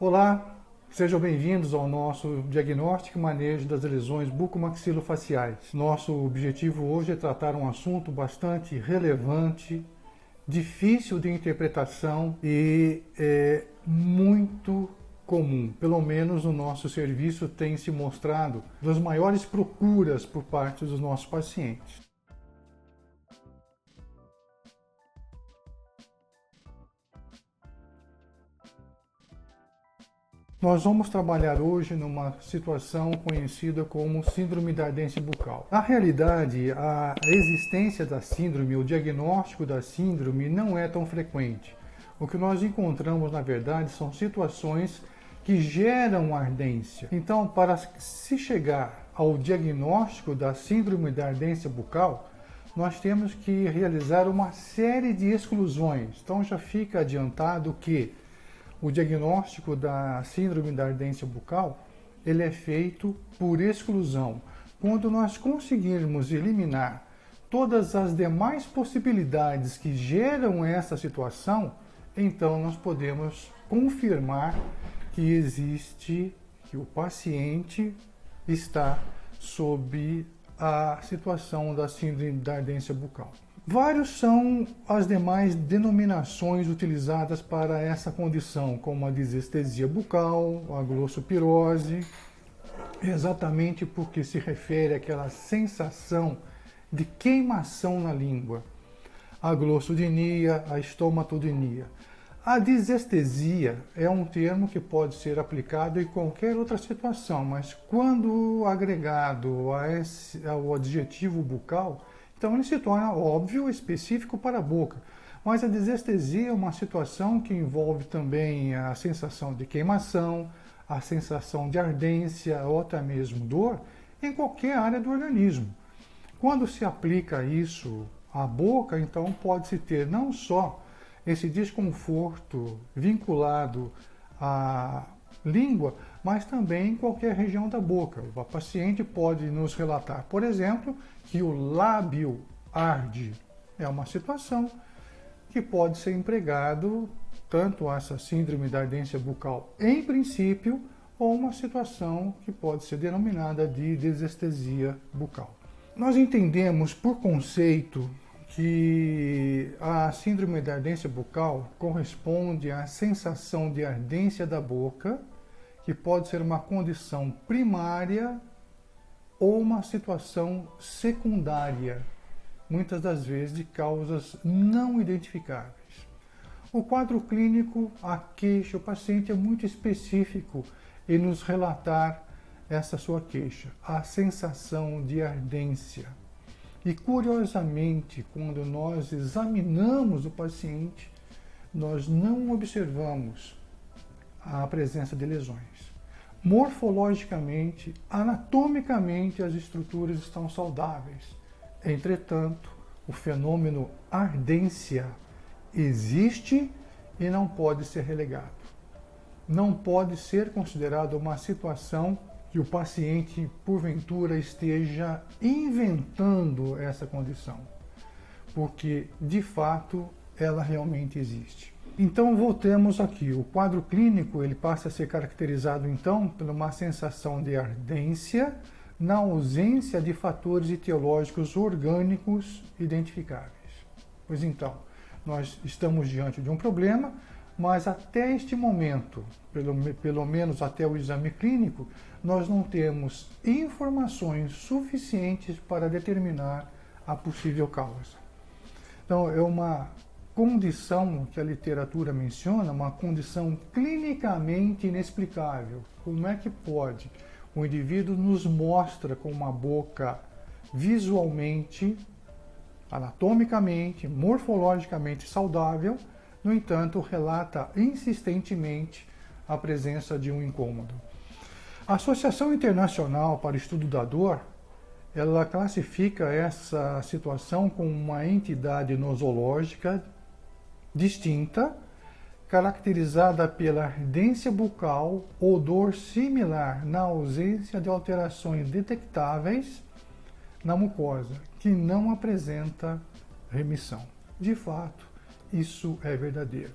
Olá, sejam bem-vindos ao nosso diagnóstico e manejo das lesões bucomaxilofaciais. Nosso objetivo hoje é tratar um assunto bastante relevante, difícil de interpretação e muito comum. Pelo menos o nosso serviço tem se mostrado das maiores procuras por parte dos nossos pacientes. Nós vamos trabalhar hoje numa situação conhecida como síndrome da ardência bucal. Na realidade, a existência da síndrome, o diagnóstico da síndrome não é tão frequente. O que nós encontramos, na verdade, são situações que geram ardência. Então, para se chegar ao diagnóstico da síndrome da ardência bucal, nós temos que realizar uma série de exclusões. Então, já fica adiantado que o diagnóstico da síndrome da ardência bucal, ele é feito por exclusão. Quando nós conseguirmos eliminar todas as demais possibilidades que geram essa situação, então nós podemos confirmar que o paciente está sob a situação da síndrome da ardência bucal. Vários são as demais denominações utilizadas para essa condição, como a disestesia bucal, a glossopirose, exatamente porque se refere àquela sensação de queimação na língua, a glossodinia, a estomatodinia. A disestesia é um termo que pode ser aplicado em qualquer outra situação, mas quando agregado ao adjetivo bucal, então ele se torna óbvio, específico para a boca. Mas a disestesia é uma situação que envolve também a sensação de queimação, a sensação de ardência ou até mesmo dor em qualquer área do organismo. Quando se aplica isso à boca, então pode-se ter não só esse desconforto vinculado à língua, mas também em qualquer região da boca. O paciente pode nos relatar, por exemplo, que o lábio arde. É uma situação que pode ser empregado tanto essa síndrome da ardência bucal em princípio, ou uma situação que pode ser denominada de disestesia bucal. Nós entendemos por conceito que a síndrome da ardência bucal corresponde à sensação de ardência da boca, que pode ser uma condição primária ou uma situação secundária, muitas das vezes de causas não identificáveis. O quadro clínico, a queixa, o paciente é muito específico em nos relatar essa sua queixa, a sensação de ardência. E curiosamente, quando nós examinamos o paciente, nós não observamos a presença de lesões. Morfologicamente, anatomicamente, as estruturas estão saudáveis. Entretanto, o fenômeno ardência existe e não pode ser relegado. Não pode ser considerado uma situação que o paciente, porventura, esteja inventando essa condição, porque, de fato, ela realmente existe. Então, voltemos aqui. O quadro clínico ele passa a ser caracterizado, então, por uma sensação de ardência na ausência de fatores etiológicos orgânicos identificáveis. Pois então, nós estamos diante de um problema, mas até este momento, pelo menos até o exame clínico, nós não temos informações suficientes para determinar a possível causa. Então, é uma condição que a literatura menciona, uma condição clinicamente inexplicável. Como é que pode? O indivíduo nos mostra com uma boca visualmente, anatomicamente, morfologicamente saudável, no entanto, relata insistentemente a presença de um incômodo. A Associação Internacional para o Estudo da Dor, ela classifica essa situação como uma entidade nosológica distinta, caracterizada pela ardência bucal ou dor similar na ausência de alterações detectáveis na mucosa, que não apresenta remissão. De fato, isso é verdadeiro.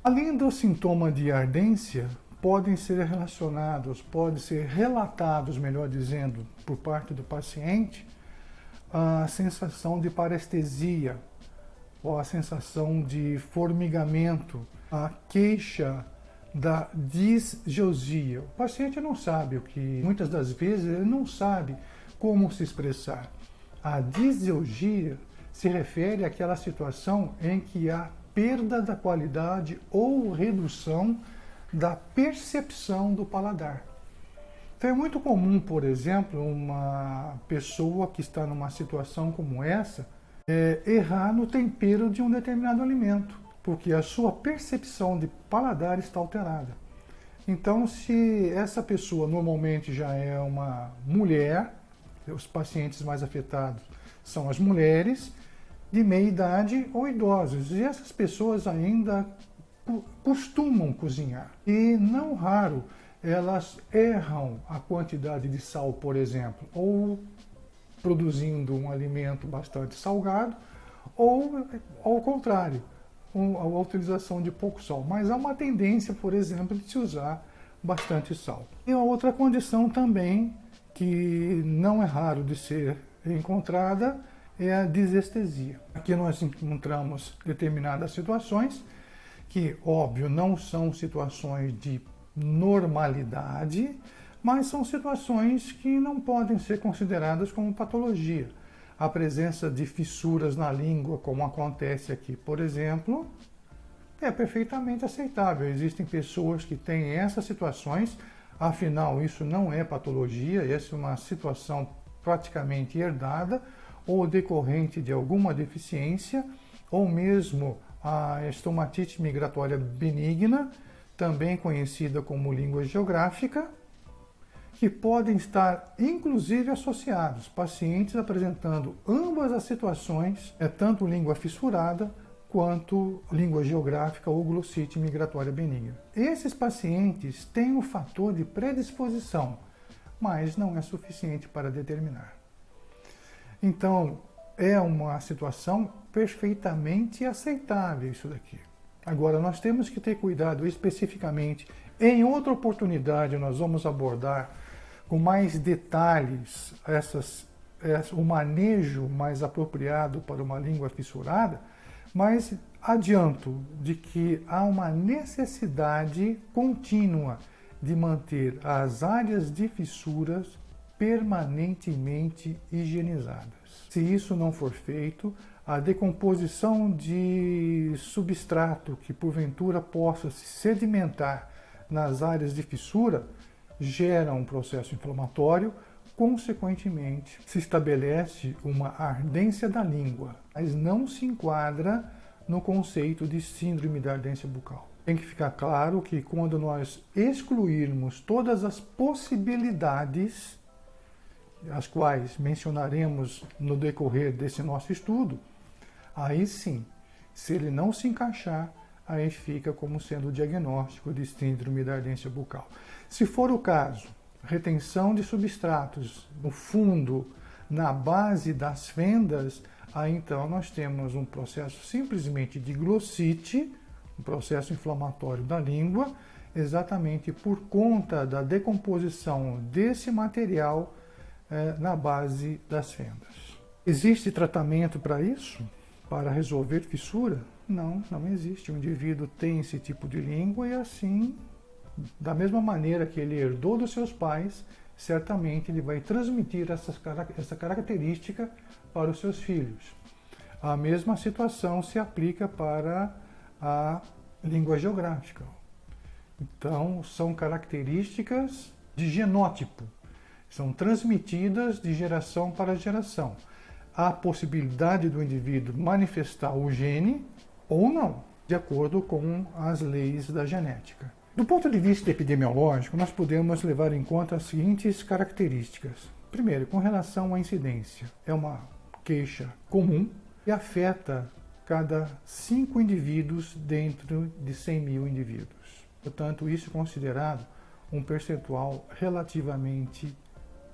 Além do sintoma de ardência, podem ser relacionados, podem ser relatados, melhor dizendo, por parte do paciente, a sensação de parestesia, ou a sensação de formigamento, a queixa da disgeusia. O paciente não sabe o que, muitas das vezes, ele não sabe como se expressar. A disgeusia se refere àquela situação em que há perda da qualidade ou redução da percepção do paladar. Então é muito comum, por exemplo, uma pessoa que está numa situação como essa, errar no tempero de um determinado alimento, porque a sua percepção de paladar está alterada. Então, se essa pessoa normalmente já é uma mulher, os pacientes mais afetados são as mulheres de meia idade ou idosos, e essas pessoas ainda costumam cozinhar. E não raro elas erram a quantidade de sal, por exemplo, ou produzindo um alimento bastante salgado, ou ao contrário, a utilização de pouco sal. Mas há uma tendência, por exemplo, de se usar bastante sal. E a outra condição também, que não é raro de ser encontrada, é a disestesia. Aqui nós encontramos determinadas situações que, óbvio, não são situações de normalidade, mas são situações que não podem ser consideradas como patologia. A presença de fissuras na língua, como acontece aqui, por exemplo, é perfeitamente aceitável. Existem pessoas que têm essas situações, afinal, isso não é patologia, essa é uma situação praticamente herdada ou decorrente de alguma deficiência, ou mesmo a estomatite migratória benigna, também conhecida como língua geográfica, que podem estar inclusive associados, pacientes apresentando ambas as situações, tanto língua fissurada quanto língua geográfica ou glossite migratória benigna. Esses pacientes têm um fator de predisposição, mas não é suficiente para determinar. Então, é uma situação perfeitamente aceitável isso daqui. Agora, nós temos que ter cuidado especificamente. Em outra oportunidade, nós vamos abordar com mais detalhes o manejo mais apropriado para uma língua fissurada, mas adianto de que há uma necessidade contínua de manter as áreas de fissuras permanentemente higienizadas. Se isso não for feito, a decomposição de substrato que porventura possa se sedimentar nas áreas de fissura gera um processo inflamatório, consequentemente se estabelece uma ardência da língua, mas não se enquadra no conceito de síndrome da ardência bucal. Tem que ficar claro que quando nós excluirmos todas as possibilidades, as quais mencionaremos no decorrer desse nosso estudo, aí sim, se ele não se encaixar, aí fica como sendo o diagnóstico de síndrome da ardência bucal. Se for o caso, retenção de substratos no fundo, na base das fendas, aí então nós temos um processo simplesmente de glossite, um processo inflamatório da língua, exatamente por conta da decomposição desse material na base das fendas. Existe tratamento para isso? Para resolver fissura? Não, não existe. O indivíduo tem esse tipo de língua e assim, da mesma maneira que ele herdou dos seus pais, certamente ele vai transmitir essa característica para os seus filhos. A mesma situação se aplica para a língua geográfica. Então, são características de genótipo, são transmitidas de geração para geração. Há a possibilidade do indivíduo manifestar o gene ou não, de acordo com as leis da genética. Do ponto de vista epidemiológico, nós podemos levar em conta as seguintes características. Primeiro, com relação à incidência, é uma queixa comum e afeta cada 5 indivíduos dentro de 100 mil indivíduos. Portanto, isso é considerado um percentual relativamente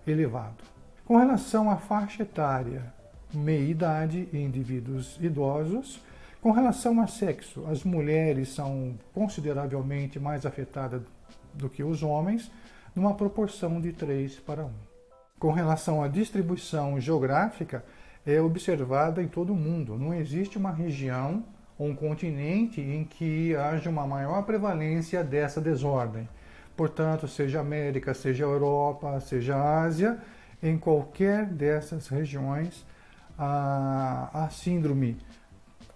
elevado. Com relação à faixa etária, meia-idade e indivíduos idosos, com relação a sexo, as mulheres são consideravelmente mais afetadas do que os homens, numa proporção de 3:1. Com relação à distribuição geográfica, é observada em todo o mundo. Não existe uma região ou um continente em que haja uma maior prevalência dessa desordem. Portanto, seja América, seja Europa, seja Ásia, em qualquer dessas regiões, a síndrome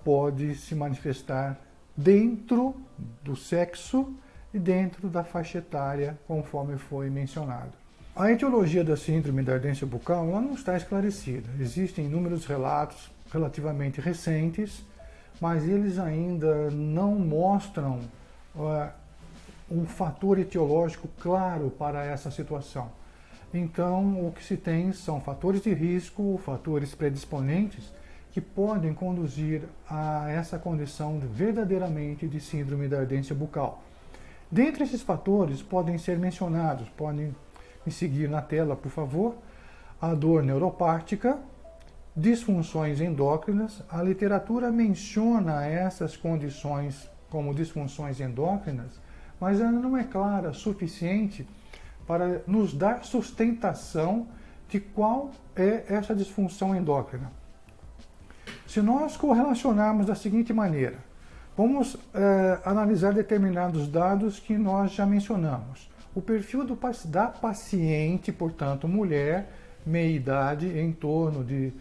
pode se manifestar dentro do sexo e dentro da faixa etária, conforme foi mencionado. A etiologia da síndrome da ardência bucal ela não está esclarecida. Existem inúmeros relatos relativamente recentes, mas eles ainda não mostram um fator etiológico claro para essa situação. Então, o que se tem são fatores de risco, fatores predisponentes, que podem conduzir a essa condição verdadeiramente de síndrome da ardência bucal. Dentre esses fatores podem ser mencionados, podem me seguir na tela, por favor, a dor neuropática, disfunções endócrinas. A literatura menciona essas condições como disfunções endócrinas, mas ela não é clara o suficiente para nos dar sustentação de qual é essa disfunção endócrina. Se nós correlacionarmos da seguinte maneira, vamos analisar determinados dados que nós já mencionamos. O perfil da paciente, portanto, mulher, meia-idade, em torno de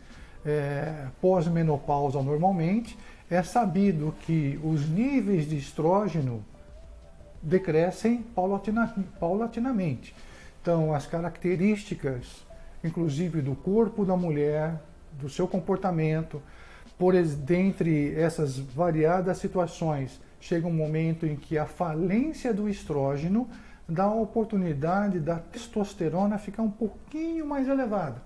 pós-menopausa normalmente, é sabido que os níveis de estrógeno decrescem paulatinamente. Então, as características, inclusive do corpo da mulher, do seu comportamento, dentre essas variadas situações, chega um momento em que a falência do estrógeno dá a oportunidade da testosterona ficar um pouquinho mais elevada,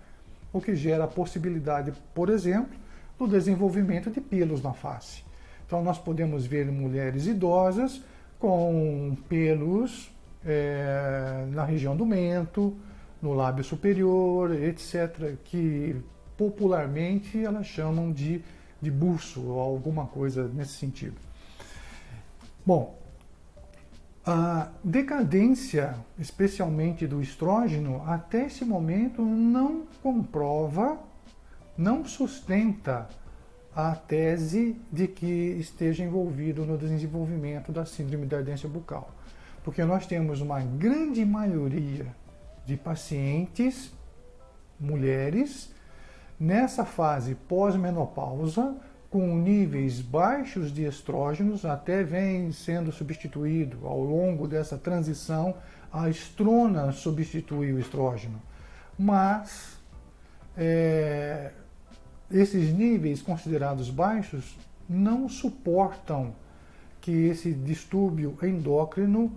o que gera a possibilidade, por exemplo, do desenvolvimento de pelos na face. Então, nós podemos ver mulheres idosas com pelos na região do mento, no lábio superior, etc., que popularmente elas chamam de buço ou alguma coisa nesse sentido. Bom, a decadência, especialmente do estrógeno, até esse momento não comprova, não sustenta a tese de que esteja envolvido no desenvolvimento da síndrome da ardência bucal. Porque nós temos uma grande maioria de pacientes, mulheres, nessa fase pós-menopausa, com níveis baixos de estrógenos, até vem sendo substituído ao longo dessa transição, a estrona substitui o estrógeno. Mas esses níveis considerados baixos não suportam que esse distúrbio endócrino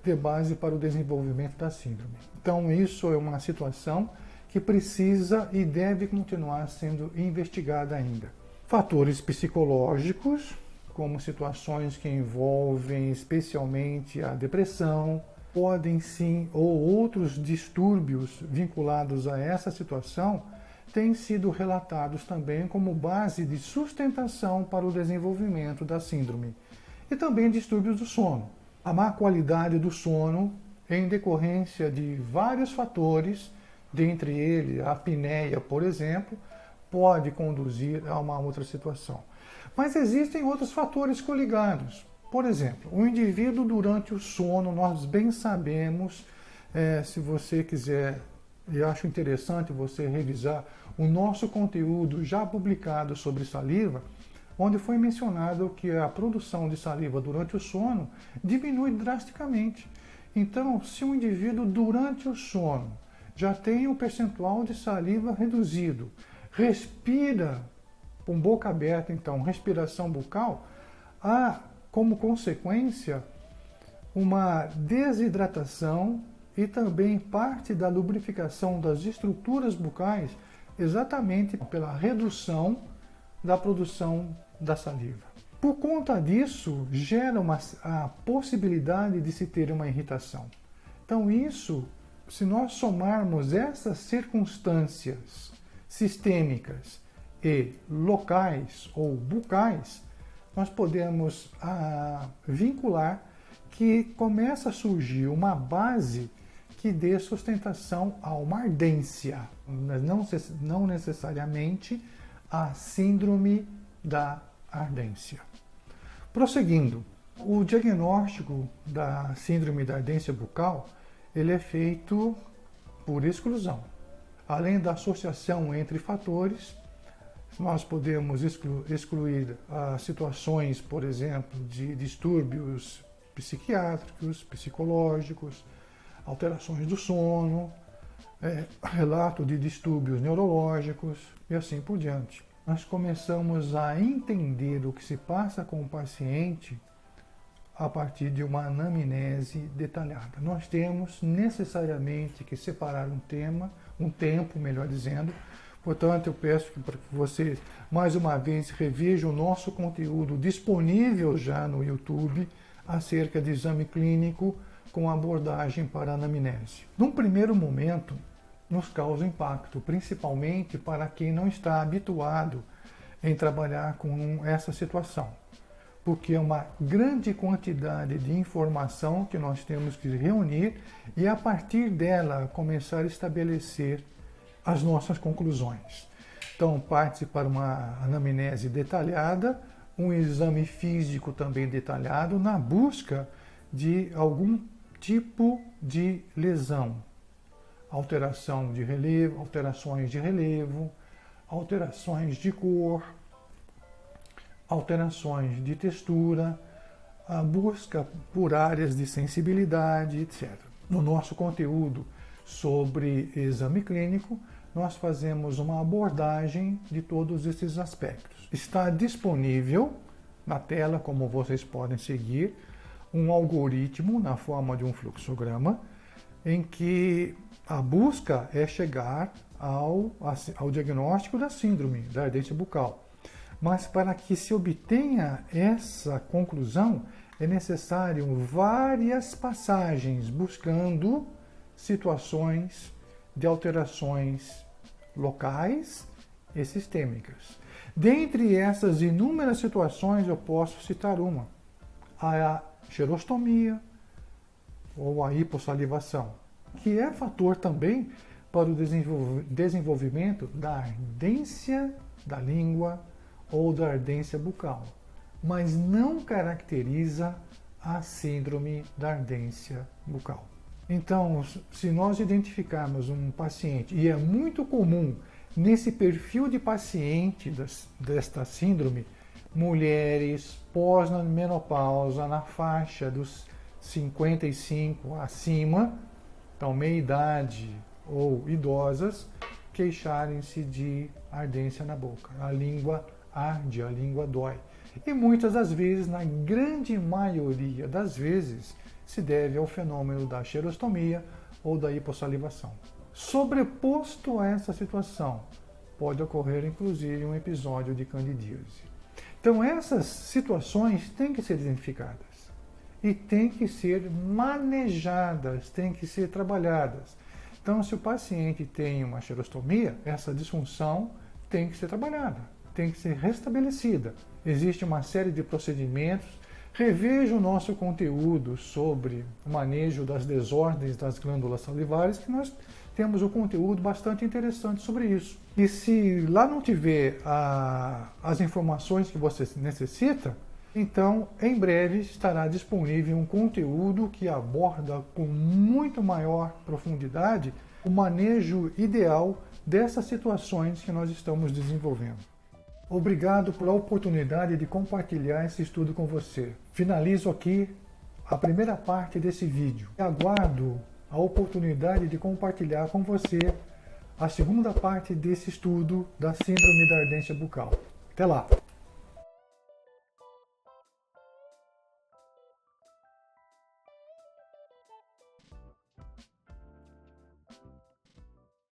dê base para o desenvolvimento da síndrome. Então, isso é uma situação que precisa e deve continuar sendo investigada ainda. Fatores psicológicos, como situações que envolvem especialmente a depressão, podem sim, ou outros distúrbios vinculados a essa situação, têm sido relatados também como base de sustentação para o desenvolvimento da síndrome. E também distúrbios do sono. A má qualidade do sono, em decorrência de vários fatores, dentre eles a apneia, por exemplo, pode conduzir a uma outra situação. Mas existem outros fatores coligados. Por exemplo, o indivíduo durante o sono, nós bem sabemos, se você quiser, e acho interessante você revisar o nosso conteúdo já publicado sobre saliva, onde foi mencionado que a produção de saliva durante o sono diminui drasticamente. Então, se um indivíduo durante o sono já tem um percentual de saliva reduzido, respira com boca aberta, então, respiração bucal, há como consequência uma desidratação e também parte da lubrificação das estruturas bucais, exatamente pela redução da produção da saliva. Por conta disso, gera a possibilidade de se ter uma irritação. Então isso, se nós somarmos essas circunstâncias sistêmicas e locais ou bucais, nós podemos vincular que começa a surgir uma base que dê sustentação a uma ardência, não necessariamente a síndrome da ardência. Prosseguindo, o diagnóstico da síndrome da ardência bucal, ele é feito por exclusão. Além da associação entre fatores, nós podemos excluir situações, por exemplo, de distúrbios psiquiátricos, psicológicos, alterações do sono, relato de distúrbios neurológicos e assim por diante. Nós começamos a entender o que se passa com o paciente a partir de uma anamnese detalhada. Nós temos necessariamente que separar um tempo, melhor dizendo. Portanto, eu peço para que você, mais uma vez, reveja o nosso conteúdo disponível já no YouTube acerca de exame clínico com abordagem para anamnese. Num primeiro momento, nos causa impacto, principalmente para quem não está habituado em trabalhar com essa situação, porque é uma grande quantidade de informação que nós temos que reunir e, a partir dela, começar a estabelecer as nossas conclusões. Então, parte para uma anamnese detalhada, um exame físico também detalhado, na busca de algum tipo de lesão. Alteração de relevo, alterações de relevo, alterações de cor, alterações de textura, a busca por áreas de sensibilidade, etc. No nosso conteúdo sobre exame clínico, nós fazemos uma abordagem de todos esses aspectos. Está disponível na tela, como vocês podem seguir, um algoritmo na forma de um fluxograma, em que a busca é chegar ao diagnóstico da síndrome da ardência bucal. Mas para que se obtenha essa conclusão, é necessário várias passagens buscando situações de alterações locais e sistêmicas. Dentre essas inúmeras situações, eu posso citar uma: a xerostomia ou a hipossalivação, que é fator também para o desenvolvimento da ardência da língua ou da ardência bucal, mas não caracteriza a síndrome da ardência bucal. Então, se nós identificarmos um paciente, e é muito comum nesse perfil de paciente desta síndrome, mulheres pós-menopausa, na faixa dos 55 acima, então meia-idade ou idosas, queixarem-se de ardência na boca. A língua arde, a língua dói. E muitas das vezes, na grande maioria das vezes, se deve ao fenômeno da xerostomia ou da hipossalivação. Sobreposto a essa situação, pode ocorrer inclusive um episódio de candidíase. Então essas situações têm que ser identificadas e têm que ser manejadas, têm que ser trabalhadas. Então, se o paciente tem uma xerostomia, essa disfunção tem que ser trabalhada, tem que ser restabelecida. Existe uma série de procedimentos. Reveja o nosso conteúdo sobre o manejo das desordens das glândulas salivares, que nós temos um conteúdo bastante interessante sobre isso. E se lá não tiver as informações que você necessita, então em breve estará disponível um conteúdo que aborda com muito maior profundidade o manejo ideal dessas situações que nós estamos desenvolvendo. Obrigado pela oportunidade de compartilhar esse estudo com você. Finalizo aqui a primeira parte desse vídeo. Aguardo a oportunidade de compartilhar com você a segunda parte desse estudo da síndrome da ardência bucal. Até lá!